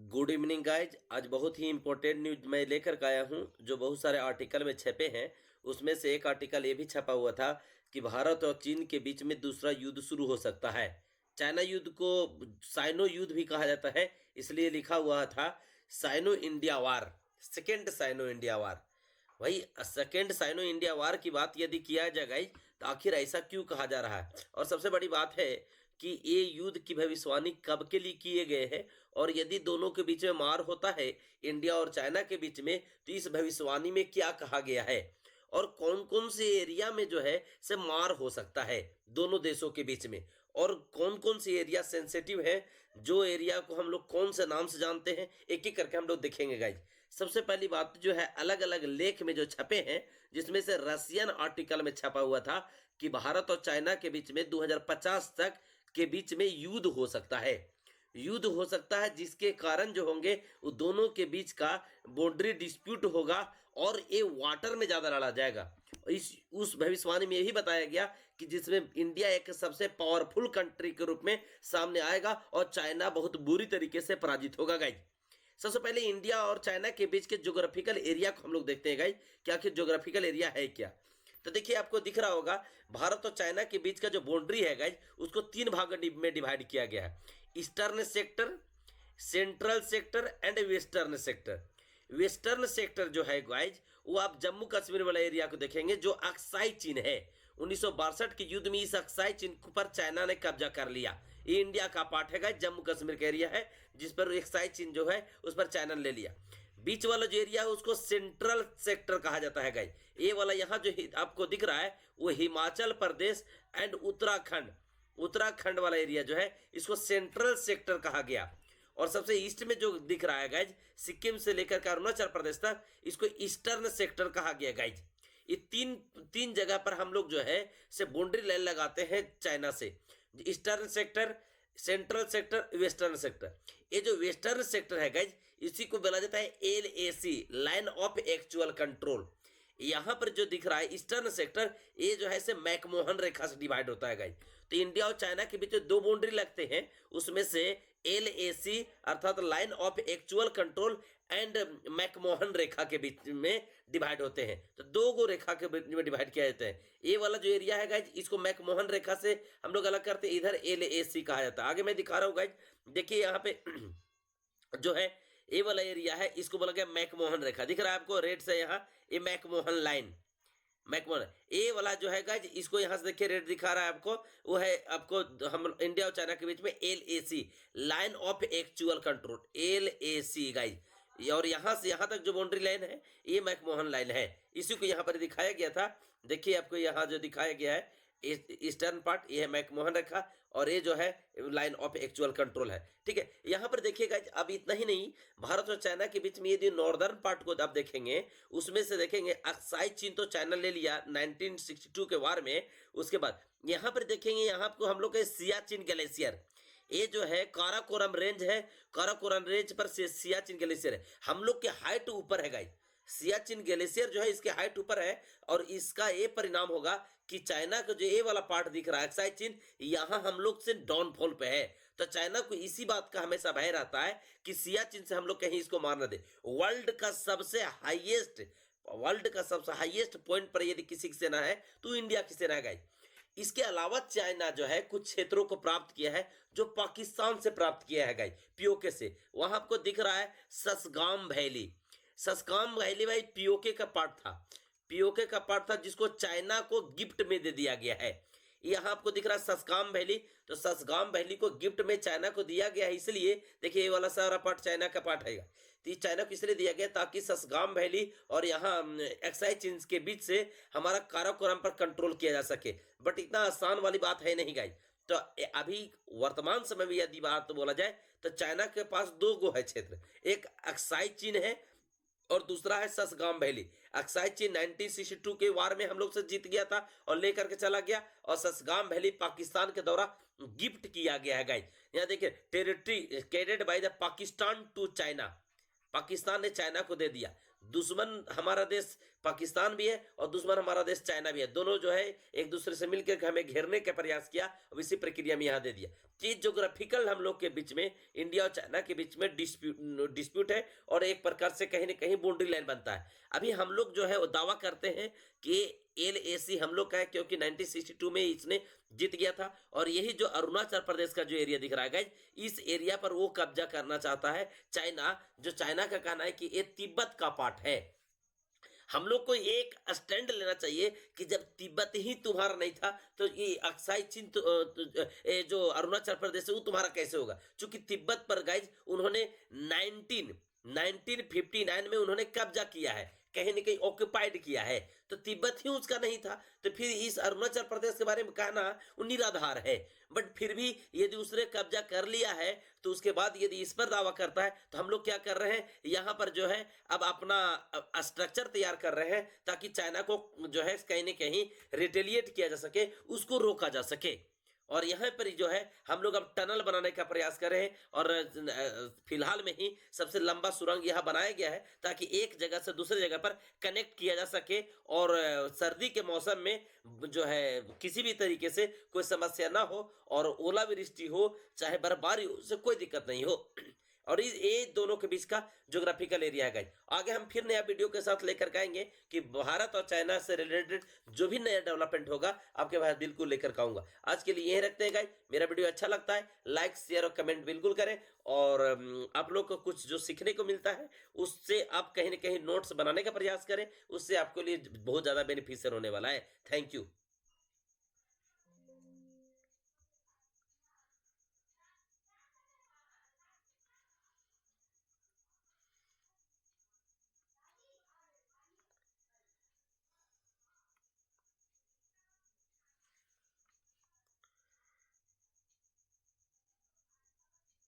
Good evening guys. आज बहुत ही important news मैं लेकर के आया हूं जो बहुत सारे आर्टिकल में छपे हैं। उसमें से एक आर्टिकल ये भी छपा हुआ था कि भारत और चीन के बीच में दूसरा युद्ध शुरू हो सकता है। चाइना युद्ध को साइनो युद्ध भी कहा जाता है, इसलिए लिखा हुआ था Sino India war, second Sino India war. वही सेकेंड साइनो इंडिया वार की बात यदि किया जाए गाइज, तो आखिर ऐसा क्यों कहा जा रहा है। और सबसे बड़ी बात है कि ये युद्ध की भविष्यवाणी कब के लिए किए गए हैं, और यदि दोनों के बीच में मार होता है इंडिया और चाइना के बीच में, तो इस भविष्यवाणी में क्या कहा गया है और कौन कौन से एरिया में जो है से मार हो सकता है दोनों देशों के बीच में, और कौन कौन से एरिया सेंसिटिव है, जो एरिया को हम लोग कौन से नाम से जानते हैं, एक एक करके हम लोग देखेंगे गाइज। सबसे पहली बात जो है अलग अलग लेख में जो छपे हैं, जिसमें से रशियन आर्टिकल में छपा हुआ था कि भारत और चाइना के बीच में 2050 तक के बीच में युद्ध हो सकता है। युद्ध हो सकता है जिसके कारण जो होंगे वो दोनों के बीच का बाउंड्री डिस्प्यूट होगा और ये वाटर में ज्यादा लड़ा जाएगा। इस उस भविष्यवाणी में यही बताया गया कि जिसमें इंडिया एक सबसे पावरफुल कंट्री के रूप में सामने आएगा और चाइना बहुत बुरी तरीके से पराजित होगा गाइज। सबसे पहले इंडिया और चाइना के बीच के ज्योग्राफिकल एरिया को हम लोग देखते हैं गाइज, कि आखिर ज्योग्राफिकल एरिया है क्या। तो देखिए आपको दिख रहा होगा भारत और चाइना के बीच का जो बाउंड्री है गाइज, उसको तीन भाग में डिवाइड किया गया है। Eastern sector, central sector and western sector. Western sector जो है गाइज, वो आप जम्मू कश्मीर वाला एरिया को देखेंगे जो अक्साई चीन है। 1962 के युद्ध में इस अक्साई चीन पर चाइना ने कब्जा कर लिया। ये इंडिया का पार्ट है गाइज, जम्मू कश्मीर का एरिया है जिस पर अक्साई चीन जो है उस पर चाइना ने ले लिया। बीच वाला जो एरिया है उसको सेंट्रल सेक्टर कहा जाता है गाइज। ये वाला यहाँ जो आपको दिख रहा है वो हिमाचल प्रदेश एंड उत्तराखंड वाला एरिया जो है इसको सेंट्रल सेक्टर कहा गया। और सबसे ईस्ट में जो दिख रहा है गाइज, सिक्किम से लेकर के अरुणाचल प्रदेश तक, इसको ईस्टर्न सेक्टर कहा गया गाइज। ये तीन जगह पर हम लोग जो है से बाउंड्री लाइन लगाते हैं चाइना से। Eastern sector, central sector, western sector. ये जो वेस्टर्न सेक्टर है गाइज, इसी को बोला जाता है LAC, line of actual control. यहां पर जो दिख रहा है ईस्टर्न सेक्टर, ये जो है से मैकमोहन रेखा से डिवाइड होता है गाइज। तो इंडिया और चाइना के बीच दो बाउंड्री लगते हैं, उसमें से LAC अर्थात line of actual control and McMahon रेखा के बीच में डिवाइड होते हैं। तो दो गो रेखा के बीच में डिवाइड किया जाता है। ये वाला जो एरिया है गाइज, इसको मैकमोहन रेखा से हम लोग अलग करते हैं, इधर LAC कहा जाता है। आगे मैं दिखा रहा हूँ गाइज, देखिए यहाँ पे जो है ये वाला एरिया है इसको बोला गया मैकमोहन रेखा। दिख रहा है आपको रेड से, यहाँ ये मैकमोहन लाइन, मैकमोहन। ये वाला जो है गाइज, इसको यहाँ से देखिए रेड दिखा रहा है आपको, वो है आपको हम इंडिया और चाइना के बीच में LAC, line of actual control, LAC guys. और यहाँ से यहाँ तक जो बाउंड्री लाइन है ये मैकमोहन लाइन है, इसी को यहाँ पर दिखाया गया था। देखिए आपको यहाँ जो दिखाया गया है ईस्टर्न पार्ट, ये है मैकमोहन रेखा, और ये जो है लाइन ऑफ एक्चुअल कंट्रोल है। ठीक है, यहाँ पर देखिएगा अब इतना ही नहीं, भारत और चाइना के बीच में ये नॉर्दर्न पार्ट को आप देखेंगे, उसमें से देखेंगे अक्साई चीन तो चाइना ले लिया 1962 के वार में। उसके बाद यहाँ पर देखेंगे, यहाँ आपको हम लोग के सियाचिन ग्लेशियर, ये जो है काराकोरम रेंज है, काराकोरम रेंज पर सियाचिन ग्लेशियर है। हम लोग के हाइट ऊपर है गाइस, सियाचिन ग्लेशियर जो है इसके हाइट ऊपर है, और इसका ये परिणाम होगा कि चाइना का जो ये वाला पार्ट दिख रहा है अक्साई चीन, यहाँ हम लोग से डाउनफॉल पे है। तो चाइना को इसी बात का हमेशा भय रहता है कि सियाचिन से हम लोग कहीं इसको मार न दे। वर्ल्ड का सबसे हाईएस्ट पॉइंट पर यदि किसी की सेना है तो इंडिया की सेना है गाइस। इसके अलावा चाइना जो है कुछ क्षेत्रों को प्राप्त किया है जो पाकिस्तान से प्राप्त किया है गाइस, पीओके से। वहां आपको दिख रहा है ससगाम वैली, ससगाम वैली भाई पीओके का पार्ट था, पीओके का पार्ट था जिसको चाइना को गिफ्ट में दे दिया गया है। यहाँ आपको दिख रहा है ससगाम वैली, तो ससगाम वैली को गिफ्ट में चाइना को दिया गया है, इसलिए देखिए ये वाला सारा पार्ट चाइना का पार्ट है। तो ये चाइना को इसलिए दिया गया ताकि ससगाम वैली और यहाँ अक्साई चीन के बीच से हमारा काराकोरम पर कंट्रोल किया जा सके। बट इतना आसान वाली बात है नहीं गाइस। तो अभी वर्तमान समय में यदि बात बोला जाए तो चाइना के पास दो गो है क्षेत्र, एक अक्साई चीन है और दूसरा है ससगाम वैली। अक्साई चीन 1962 के वार में हम लोग से जीत गया था और लेकर के चला गया, और ससगाम वैली पाकिस्तान के द्वारा गिफ्ट किया गया है गाइस। यहाँ देखिए territory ceded by the Pakistan to China, Pakistan ने चाइना को दे दिया। दुश्मन हमारा देश पाकिस्तान भी है और दुश्मन हमारा देश चाइना भी है। दोनों जो है एक दूसरे से मिलकर हमें घेरने का प्रयास किया और इसी प्रक्रिया में यहाँ दे दिया कि ज्योग्राफिकल हम लोग के बीच में, इंडिया और चाइना के बीच में डिस्प्यूट है और एक प्रकार से कहीं ना कहीं बाउंड्री लाइन बनता है। अभी हम लोग जो है वो दावा करते हैं कि LAC हम लोग का है, क्योंकि 1962 में इसने जीत गया था। और यही जो अरुणाचल प्रदेश का जो एरिया दिख रहा है गाइज, इस एरिया पर वो कब्जा करना चाहता है चाइना, जो चाइना का कहना है कि ये तिब्बत का पार्ट है। हम लोग को एक स्टैंड लेना चाहिए कि जब तिब्बत ही तुम्हारा नहीं था तो ये अक्साई चीन ये जो अरुणाचल प्रदेश है वो तुम्हारा कैसे होगा। चूंकि तिब्बत पर गाइज उन्होंने 1959 में उन्होंने कब्जा किया है, कहीं ना कहीं ऑक्युपाइड किया है, तो तिब्बत ही उसका नहीं था। तो फिर इस अरुणाचल प्रदेश के बारे में कहना वो निराधार है। बट फिर भी यदि उसने कब्जा कर लिया है तो उसके बाद यदि इस पर दावा करता है तो हम लोग क्या कर रहे हैं, यहाँ पर जो है अब अपना स्ट्रक्चर तैयार कर रहे हैं ताकि चाइना को जो है कहीं ना कहीं रिटेलिएट किया जा सके, उसको रोका जा सके। और यहाँ पर जो है हम लोग अब टनल बनाने का प्रयास कर रहे हैं और फिलहाल में ही सबसे लंबा सुरंग यहाँ बनाया गया है ताकि एक जगह से दूसरी जगह पर कनेक्ट किया जा सके और सर्दी के मौसम में जो है किसी भी तरीके से कोई समस्या ना हो और ओलावृष्टि हो चाहे बर्फबारी हो, उससे कोई दिक्कत नहीं हो। और ये दोनों के बीच का ज्योग्राफिकल एरिया है गाइस। आगे हम फिर नया वीडियो के साथ लेकर के आएंगे कि भारत और चाइना से रिलेटेड जो भी नया डेवलपमेंट होगा आपके पास बिल्कुल लेकर के आऊंगा। आज के लिए यही रखते हैं गाइस। मेरा वीडियो अच्छा लगता है लाइक शेयर और कमेंट बिल्कुल करें और आप लोग को कुछ जो सीखने को मिलता है उससे आप कहीं ना कहीं नोट्स बनाने का प्रयास करें, उससे आपके लिए बहुत ज्यादा बेनिफिशियल होने वाला है। Thank you.